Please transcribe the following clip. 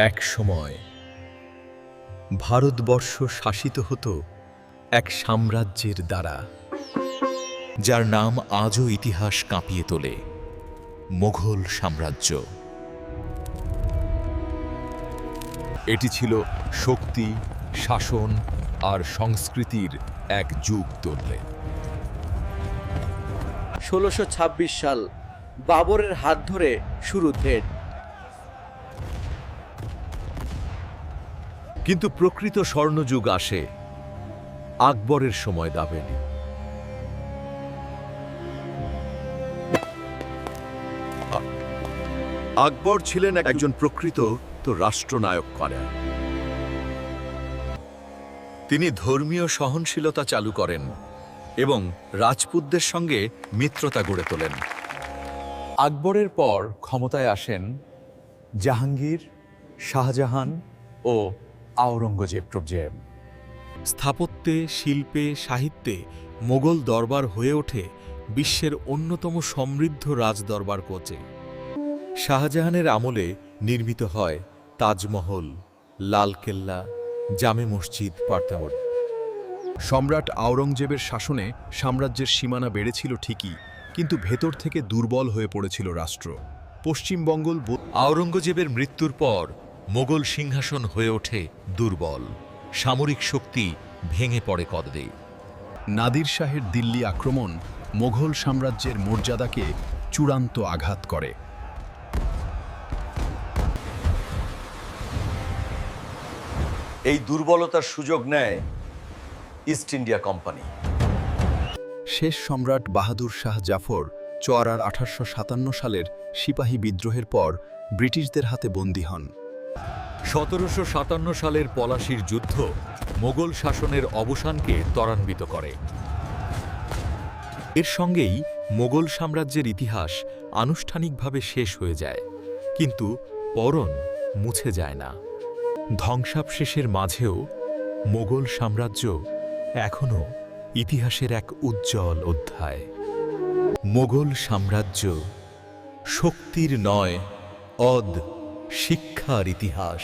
এক সময় ভারতবর্ষ শাসিত হতো এক সাম্রাজ্যের দ্বারা, যার নাম আজও ইতিহাস কাঁপিয়ে তোলে, মোগল সাম্রাজ্য। এটি ছিল শক্তি, শাসন আর সংস্কৃতির এক যুগ তুললে। ১৬২৬ সাল বাবরের হাত ধরে শুরু থেট। কিন্তু প্রকৃত স্বর্ণযুগ আসে আকবরের সময় দাবেনি। আকবর ছিলেন একজন প্রকৃত রাষ্ট্রনায়ক করেন। তিনি ধর্মীয় সহনশীলতা চালু করেন এবং রাজপুতদের সঙ্গে মিত্রতা গড়ে তোলেন। আকবরের পর ক্ষমতায় আসেন জাহাঙ্গীর, শাহজাহান ও আওরঙ্গজেব। স্থাপত্যে, শিল্পে, সাহিত্যে মোগল দরবার হয়ে ওঠে বিশ্বের অন্যতম সমৃদ্ধ রাজদরবার কোচে। শাহজাহানের আমলে নির্মিত হয় তাজমহল, লালকেল্লা, জামে মসজিদ, পার্তামর। সম্রাট আওরঙ্গজেবের শাসনে সাম্রাজ্যের সীমানা বেড়েছিল ঠিকই, কিন্তু ভেতর থেকে দুর্বল হয়ে পড়েছিল রাষ্ট্র। পশ্চিমবঙ্গ আওরঙ্গজেবের মৃত্যুর পর মোগল সিংহাসন হয়ে ওঠে দুর্বল, সামরিক শক্তি ভেঙে পড়ে কদরে। নাদির শাহের দিল্লি আক্রমণ মোগল সাম্রাজ্যের মর্যাদাকে চূড়ান্ত আঘাত করে। এই দুর্বলতার সুযোগ নেয় ইস্ট ইন্ডিয়া কোম্পানি। শেষ সম্রাট বাহাদুর শাহ জাফর চোয়ারার 1857 সালের সিপাহী বিদ্রোহের পর ব্রিটিশদের হাতে বন্দী হন। 1757 সালের পলাশির যুদ্ধ মোগল শাসনের অবসানকে ত্বরান্বিত করে। এর সঙ্গেই মোগল সাম্রাজ্যের ইতিহাস আনুষ্ঠানিকভাবে শেষ হয়ে যায়, কিন্তু পরন মুছে যায় না। ধ্বংসাবশেষের মাঝেও মোগল সাম্রাজ্য এখনও ইতিহাসের এক উজ্জ্বল অধ্যায়। মোগল সাম্রাজ্য শক্তির নয়, শিক্ষার ইতিহাস।